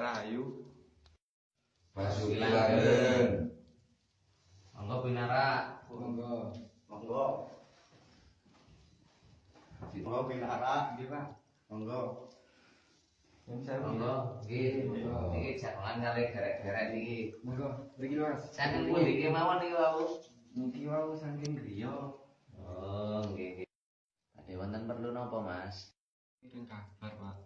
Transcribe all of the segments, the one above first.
Rahayu. Basuki Langgeng. Monggo pinara. Monggo. Monggo. Monggo pinara, nggih Pak. Monggo. Monggo, nggih. Niki jadwalan kali gerek-gerek niki. Monggo, mriki Mas. Saking pundi iki mawon niki wau? Niki wau saking griya. Oh, nggih nggih. Badhe wonten perlu napa, Mas? Kirim kabar, Pak.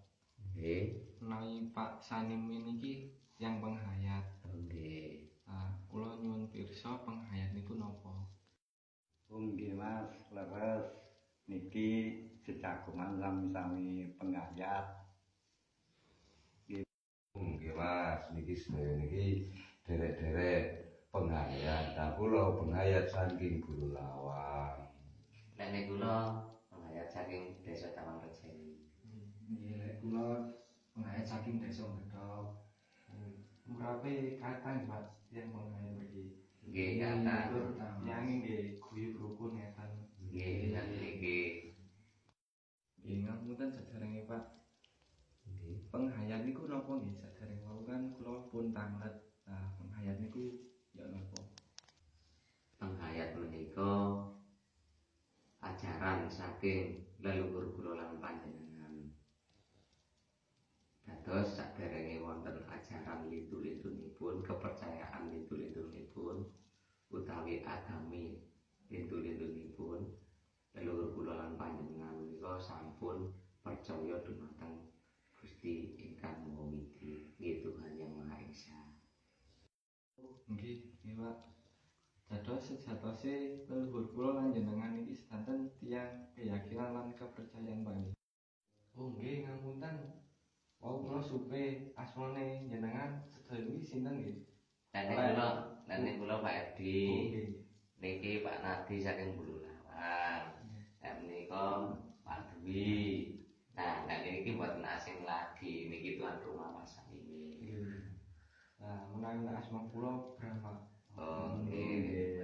Nggih. Menawi Pak Sanim niki yang penghayat. Nggih. Kula nyuwun pirsa penghayat niku napa? Nggih Mas, leres. Niki secakuman sami-sami penghayat. Nggih Mas, niki sedaya niki derek-derek penghayat. Nah, kula penghayat saking Guru Lawang. Nek niku kula penghayat saking Desa Tamanrejeni. Nggih, kula penghayat saking Desa Gedhok. Murape kathah Pak yang penghayat mriki. Nggih, kathah. Yang nggih guyub rukun ngeten. Nggih, niki. Nggih, ngapunten saderenge Pak. Nggih. Penghayat niku napa nggih sadereng wau kan kula pun tamet. Penghayat niku ya napa? Penghayat menika ajaran saking leluhur kula lan panjenengan. Dados saderenge wonten ajaran lintu-lintunipun, kepercayaan lintu-lintunipun utawi agami lintu-lintunipun leluhur kula lan panjenengan menika sampun percaya dumateng Gusti ingkang Maha Widi, nggih Tuhan Yang Maha Esa. Nggih, nggih Pak. Dados sejatose leluhur kula lan jenengan iki sedanten tiyang keyakinan lan kepercayaan panjenengan. Oh nggih, ngapunten. Wau kula supe asmane jenengan sedaya niki sinten nggih? Lan kula Pak Edi. Oh nggih. Niki Pak Nadi saking Bulu Lawang. Nek menika Pak Dwi. Nah, niki mboten asing lagi, niki tuan rumah masa ini. Nah, menawi asma kula Brahma. Oh, nggih.